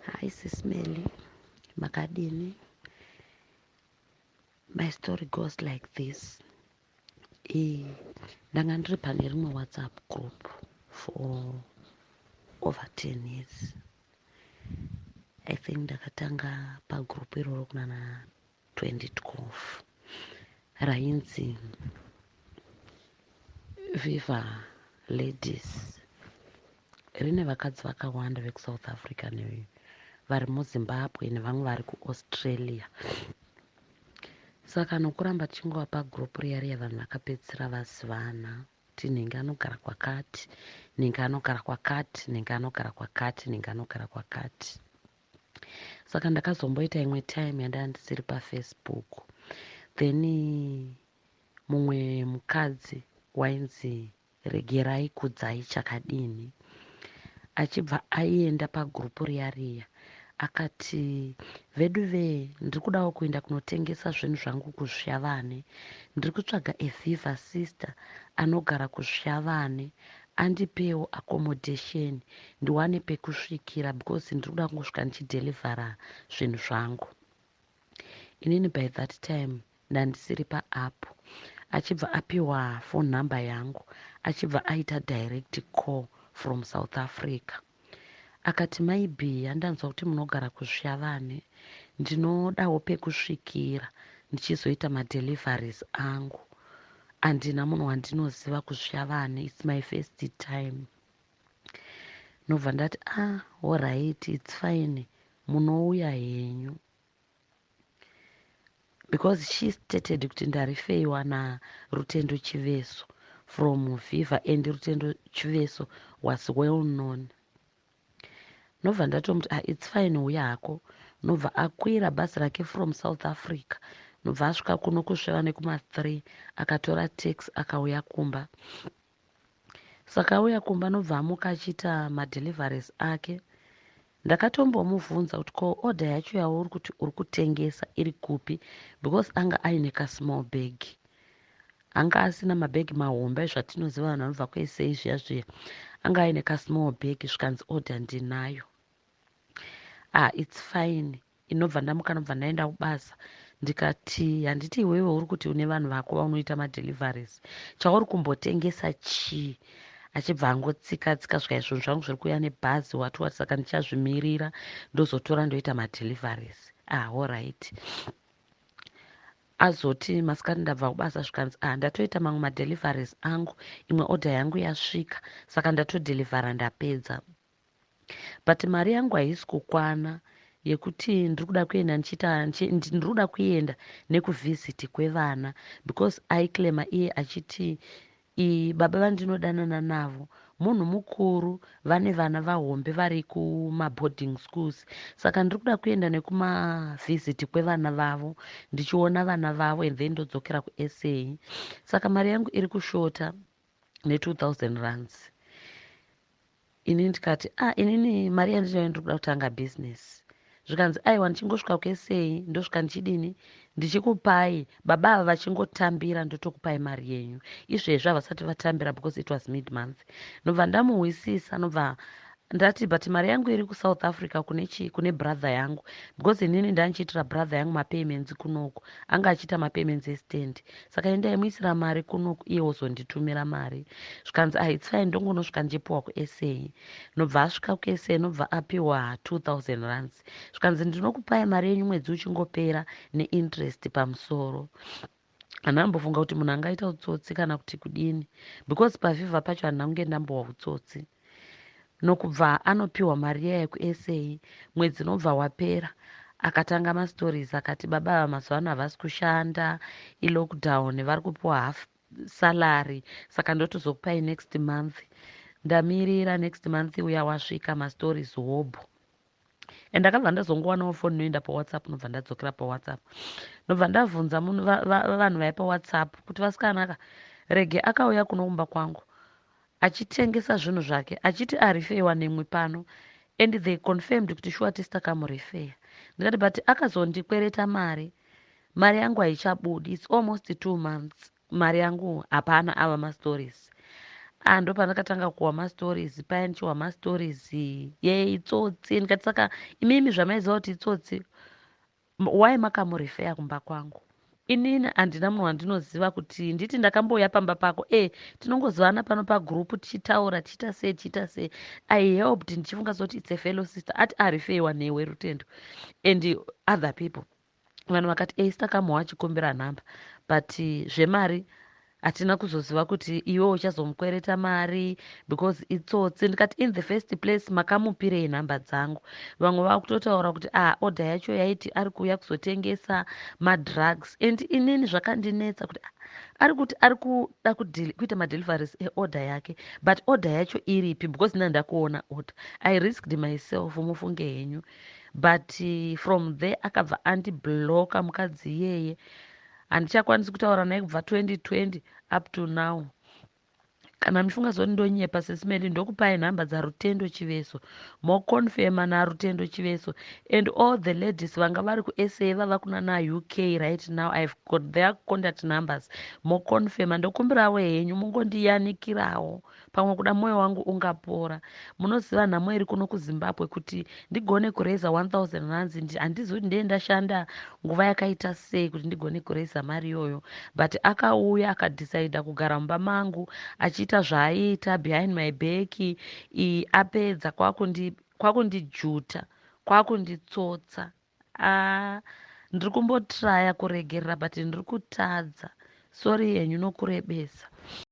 Hi, SIS MELLY. Makadini. My story goes like this. Ndanga ndiri pane rimwe WhatsApp group for over 10 years. I think ndakatanga pagroup iroro kunana 2012 rainzi Viva Ladies. Rine vakadzi vakawanda vekuSouth Africa vari muZimbabwe nevamwe vari kuAustralia. Saka nokuramba tichingova pagroup riya riya vanhu vakapedzisira vazivana kuti nhingi anogara kwakati, nhingi anogara kwakati, nhingi anogara kwakati, nhingi anogara kwakati. Saka ndakazomboita imwe time yandanga ndisiri paFacebook, then mumwe mukadzi wainzi Regerai Kudzai Chakadini achibva aienda pagroup riya riya akati, vedu ndiri kudawo kuenda kunotengesa zvinhu zvangu kuzviyavane, ndiri kutsvaga eviva sister anogara kuzviyavane andipewo accommodation ndiwane pekusvikira because ndiri kuda kungosvika ndichidherivhara zvinhu zvangu. Inini by that time ndandisiri paapp. Achibva apiwa phone number yangu, achibva aita direct call from South Africa. Akati, maybe handanzwa kuti munogara kuzviyavane, ndinodawo pekusvikira ndichizoita madeliveries angu. Handina munhu wandinoziva kuzviyavane, it's my first time. Nobva ndati alright, it's fine, munouya henyu. Because she stated kuti ndarifeiwa naRutendo Chiveso from Viva, and Rutendo Chiveso was well known. Nobva ndatomuti it's fine, uya hako. Nobva akwira bhazi rake from South Africa, nobva asvika kuno kusveva nekuma3 akatora taxi akauya kumba. Saka auya kumba nobva amuka achiita madeliveries ake. Ndakatombomubvunza kuti ko order yacho yauri kuti uri kutengesa iri kupi, because anga aine kasmall bag, anga asina mabhegi mahombe zvatinoziva vanhu vanobva kuSA zviya zviya, anga aine kasmall bag. Zvikanzi order ndinayo. It's fine. Inobva ndamuka nobva ndaenda kubasa ndikati, handiti iwewe uri kuti une vanhu vako vaunoita madeliveries, chauri kumbotengesa chii? Achibva angotsika-tsika svika izvozvo zvangu zviri kuuya nebhazi wati saka ndichazvimirira ndozotora ndoita madeliveries. Alright. Azoti masikati ndabva kubasa zvikanzi ndatoita mamwe madeliveries angu, imwe order yangu yasvika, saka ndatodhelivhara ndapedza. But mari yangu haisi kukwana yekuti ndiri kuda kuenda nekuvhiziti kwevana, because aiklema iye achiti baba vandinodanana navo munhu mukuru, vane vana vahombe vari kumaboarding schools, saka ndiri kuda kuenda nekumavhiziti kwevana vavo ndichiona vana vavo and then ndodzokera kuSA. Saka mari yangu iri kushota ne2000 rands. Ini ndikati inini mari yandinayo ndiri kuda kutanga business. Zvikanzi aiwa ndichingosvika kuSA ndosvika ndichidini, ndichikupai baba ava vachingotambira ndotokupai mari yenyu. Izvezvi havasati vatambira because it was mid month. Nobva ndamuhwisisa, nobva ndati but mari yangu iri kuSouth Africa kune brother yangu, because inini ndandichiitira brother yangu mapayments kunoku, anga achiita mapayments estand. Saka ndaimuisira mari kunoku iye wozonditumira mari. Zvikanzi it's fine, ndongonosvika ndichipiwa kuSA. Nobva asvika kuSA nobva apiwa 2000 rands. Zvikanzi ndinokupai mari yenyu mwedzi uchingopera neinterest pamusoro. Handambofunga kuti munhu angaita utsotsi kana kuti kudini, because paViva pacho handina kunge ndambowa utsotsi. Nokubva anopiwa mari yaya kuSA, mwedzi nobva wapera akatanga mastories akati, baba ava mazuva ano havasi kushanda, ilockdown, vari kupiwa half salary, saka ndotozokupai next month. Ndamirira next month uya wasvika, mastories hobho. And ndakabva ndazongowanawo foni inoenda pawhatsapp, nobva ndadzokera pawhatsapp. Nobva ndabvunza vanhu vai pawhatsapp kuti vasikanaka, Rege akauya kunoumba kwangu achitengesa zvinhu zvake achiti arifeiwa nemwe pano, and they confirmed kuti sure tisitakamurifeya. Ndikati but akazondikwereta mari yangu haichabudi, it's almost 2 months, mari yangu hapana ava mastories. ndo pandakatanga kuwa mastorizi paya ndichiwa mastorizi itsotsi ndikati saka imimi zvamaiziva kuti itsotsi wai makamurifeya kumba kwangu inini handina munhu wandinoziva kuti nditi ndakambouya pamba pako tinongozivana pano pagurupu tichitaura tichita sei I helped ndichifunga zoti its a fellow sister ati arifeiwa newe rutendo and other people vanhu vakati sitakamuwa achikumbira nhamba but zvemari hatina kuzoziva kuti iwe uchazomukwereta mari because itsotsi ndikati in the first place makamupirei nhamba dzangu vamwe vakutotaura kuti odha yacho yaiti ari kuuya kuzotengesa madrugs and inini zvakandinetsa kuti ari kuti ari kuda kuita madeliveries eorder yake but order yacho iripi because ndina ndakuona order I risked myself mufunge henyu but from there akabva andibloka mukadzi iyeye handichakwanisi kutaura naye kubva 2020 up to now kana muchifunga zoti ndonyepa sesimeli ndokupai nhamba dzarutendo chiveso mokonfema narutendo chiveso and all the ladies vanga vari kusa vava kuna nauk right now I've got their contact numbers mokonfema ndokumbirawo henyu mungondiyanikirawo pamwe kuda mwoyo wangu ungapora munoziva nhamo iri kuno kuzimbabwe kuti ndigone kureza 1000 rands handizi kuti ndee ndashanda nguva yakaita sei kuti ndigone kureza mari iyoyo but akauya akadhisaidha kugara mumba mangu achiita zvaaiita behind my back apedza kwakundijuta kwakunditsotsa ndiri kumbotraya kuregerera but ndiri kutadza sori henyu nokurebesa